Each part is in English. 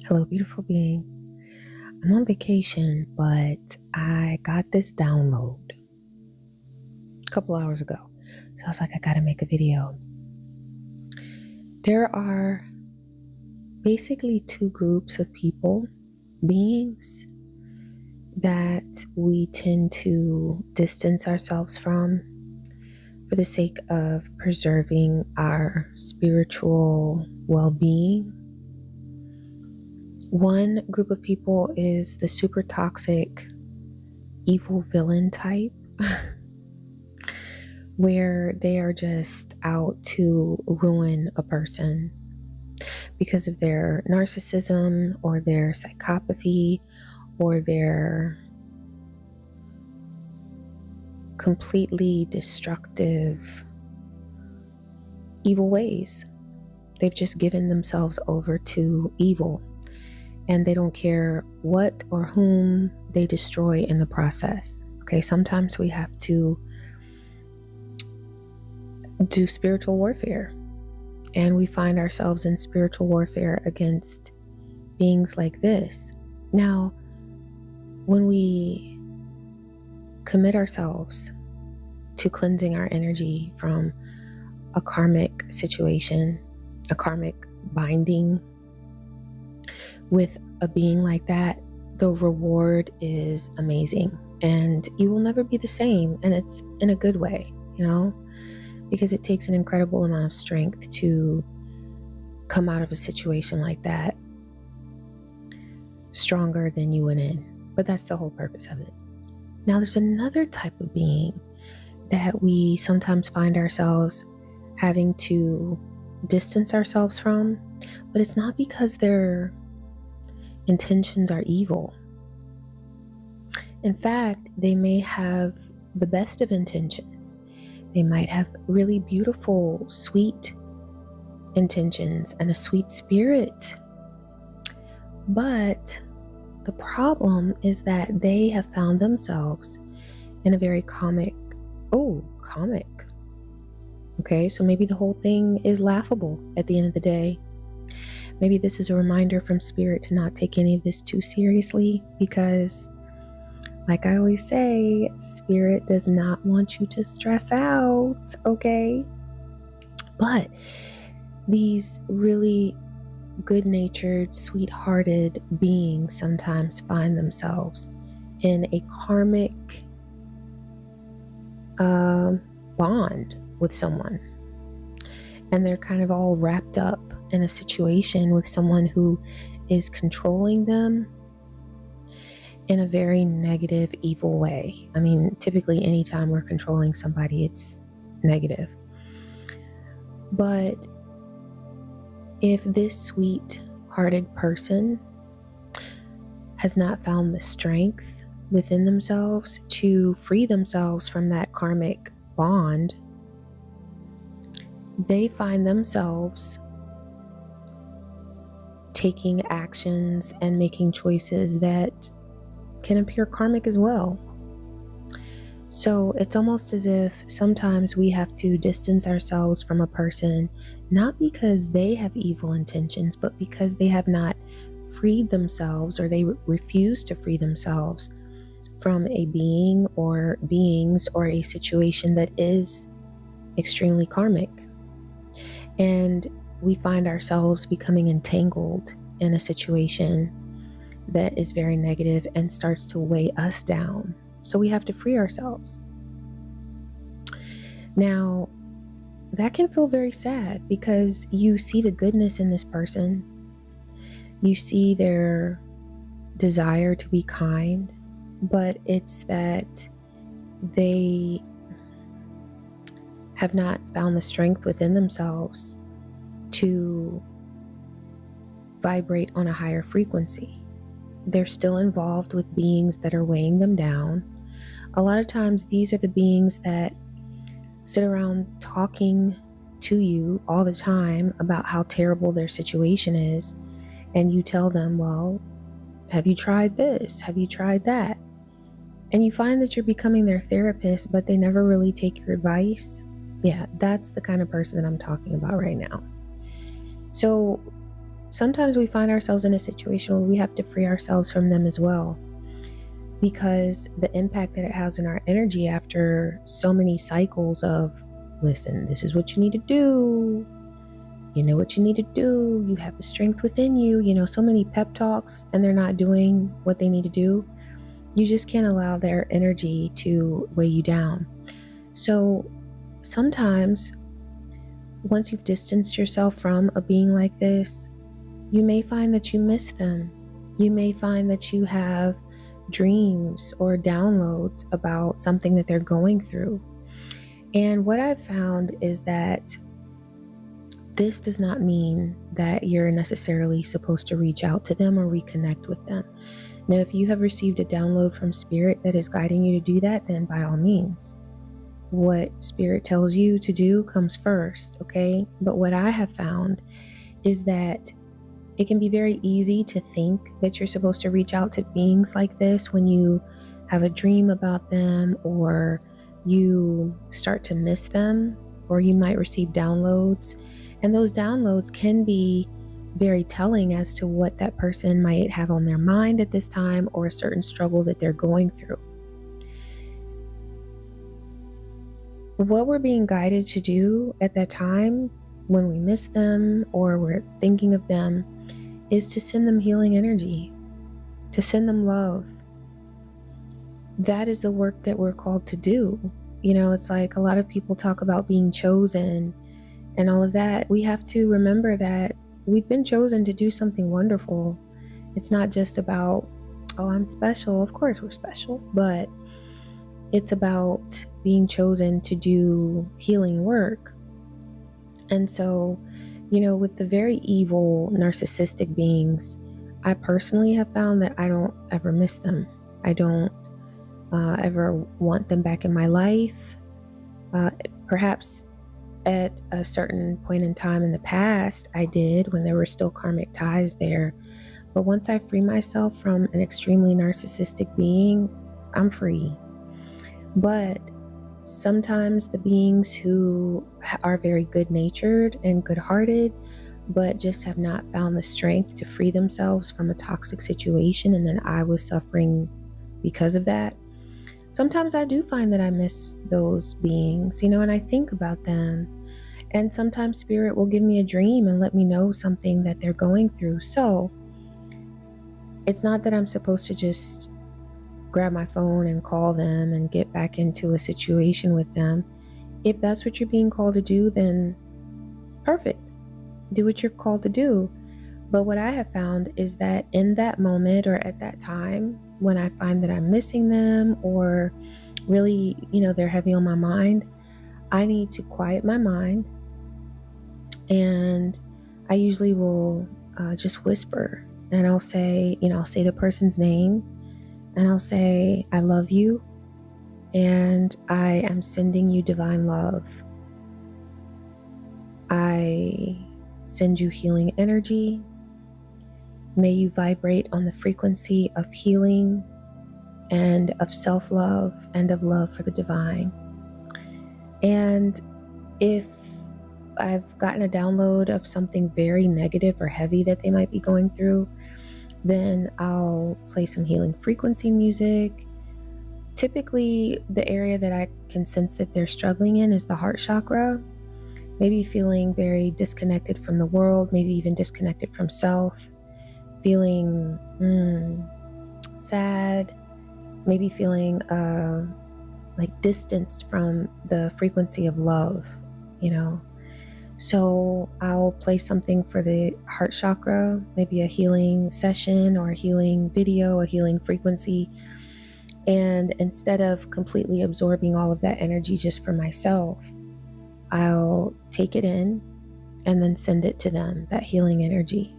Hello, beautiful being. I'm on vacation, but I got this download a couple hours ago. So I was like, I gotta make a video. There are basically two groups of people, beings, that we tend to distance ourselves from for the sake of preserving our spiritual well-being. One group of people is the super toxic, evil villain type, where they are just out to ruin a person because of their narcissism or their psychopathy or their completely destructive evil ways. They've just given themselves over to evil, and they don't care what or whom they destroy in the process. Okay, sometimes we have to do spiritual warfare, and we find ourselves in spiritual warfare against beings like this. Now, when we commit ourselves to cleansing our energy from a karmic situation, a karmic binding with a being like that, the reward is amazing, and you will never be the same. And it's in a good way, because it takes an incredible amount of strength to come out of a situation like that stronger than you went in. But that's the whole purpose of it. Now, there's another type of being that we sometimes find ourselves having to distance ourselves from, but it's not because their intentions are evil. In fact, they may have the best of intentions. They might have really beautiful, sweet intentions and a sweet spirit. But the problem is that they have found themselves in a very comic. Okay, so maybe the whole thing is laughable at the end of the day. Maybe this is a reminder from Spirit to not take any of this too seriously, because like I always say, Spirit does not want you to stress out, okay? But these really good-natured, sweet-hearted beings sometimes find themselves in a karmic bond with someone, and they're kind of all wrapped up in a situation with someone who is controlling them in a very negative, evil way. I mean, typically anytime we're controlling somebody, it's negative. But if this sweet-hearted person has not found the strength within themselves to free themselves from that karmic bond, they find themselves taking actions and making choices that can appear karmic as well. So it's almost as if sometimes we have to distance ourselves from a person, not because they have evil intentions, but because they have not freed themselves, or they refuse to free themselves from a being or beings or a situation that is extremely karmic. And we find ourselves becoming entangled in a situation that is very negative and starts to weigh us down. So we have to free ourselves. Now, that can feel very sad, because you see the goodness in this person. You see their desire to be kind, but it's that they have not found the strength within themselves to vibrate on a higher frequency. They're still involved with beings that are weighing them down. A lot of times these are the beings that sit around talking to you all the time about how terrible their situation is, and you tell them, well, have you tried this? Have you tried that? And you find that you're becoming their therapist, but they never really take your advice. Yeah, that's the kind of person that I'm talking about right now. So sometimes we find ourselves in a situation where we have to free ourselves from them as well, because the impact that it has in our energy after so many cycles of, listen, this is what you need to do. You know what you need to do. You have the strength within you. You know, so many pep talks, and they're not doing what they need to do. You just can't allow their energy to weigh you down. So sometimes, once you've distanced yourself from a being like this, you may find that you miss them. You may find that you have dreams or downloads about something that they're going through. And what I've found is that this does not mean that you're necessarily supposed to reach out to them or reconnect with them. Now, if you have received a download from Spirit that is guiding you to do that, then by all means, what Spirit tells you to do comes first, okay? But what I have found is that it can be very easy to think that you're supposed to reach out to beings like this when you have a dream about them, or you start to miss them, or you might receive downloads. And those downloads can be very telling as to what that person might have on their mind at this time, or a certain struggle that they're going through. What we're being guided to do at that time, when we miss them or we're thinking of them, is to send them healing energy, to send them love. That is the work that we're called to do. You know, it's like a lot of people talk about being chosen and all of that. We have to remember that we've been chosen to do something wonderful. It's not just about, oh, I'm special. Of course we're special, but it's about being chosen to do healing work. And so, you know, with the very evil, narcissistic beings, I personally have found that I don't ever miss them. I don't ever want them back in my life. Perhaps at a certain point in time in the past, I did, when there were still karmic ties there. But once I free myself from an extremely narcissistic being, I'm free. But sometimes the beings who are very good-natured and good-hearted, but just have not found the strength to free themselves from a toxic situation, and then I was suffering because of that, sometimes I do find that I miss those beings, you know, and I think about them. And sometimes Spirit will give me a dream and let me know something that they're going through. So it's not that I'm supposed to just grab my phone and call them and get back into a situation with them. If that's what you're being called to do, then perfect. Do what you're called to do. But what I have found is that in that moment, or at that time, when I find that I'm missing them, or really, you know, they're heavy on my mind, I need to quiet my mind. And I usually will just whisper, and I'll say, you know, I'll say the person's name, and I'll say, I love you, and I am sending you divine love. I send you healing energy. May you vibrate on the frequency of healing and of self-love and of love for the divine. And if I've gotten a download of something very negative or heavy that they might be going through, then I'll play some healing frequency music. Typically, the area that I can sense that they're struggling in is the heart chakra. Maybe feeling very disconnected from the world, maybe even disconnected from self, feeling sad, maybe feeling like distanced from the frequency of love, you know. So I'll play something for the heart chakra, maybe a healing session or a healing video, a healing frequency. And instead of completely absorbing all of that energy just for myself, I'll take it in and then send it to them, that healing energy.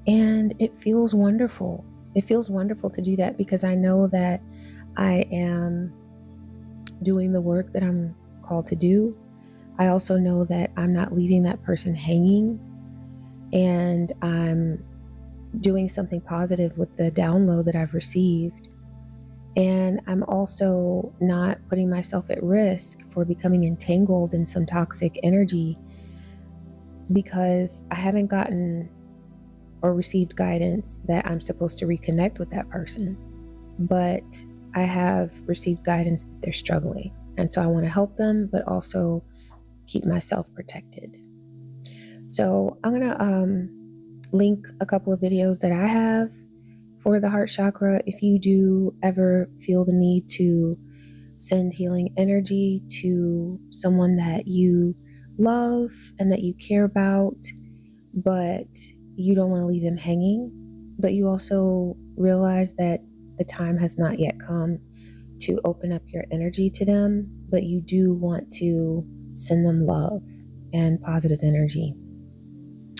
And it feels wonderful. It feels wonderful to do that, because I know that I am doing the work that I'm called to do. I also know that I'm not leaving that person hanging, and I'm doing something positive with the download that I've received. And I'm also not putting myself at risk for becoming entangled in some toxic energy, because I haven't gotten or received guidance that I'm supposed to reconnect with that person, but I have received guidance that they're struggling. And so I want to help them, but also keep myself protected. So I'm going to link a couple of videos that I have for the heart chakra. If you do ever feel the need to send healing energy to someone that you love and that you care about, but you don't want to leave them hanging, but you also realize that the time has not yet come to open up your energy to them, but you do want to send them love and positive energy.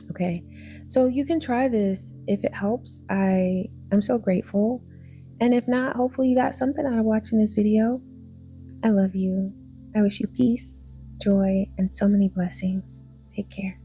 Okay, so you can try this. If it helps, I'm so grateful. And if not, hopefully you got something out of watching this video. I love you. I wish you peace, joy, and so many blessings. Take care.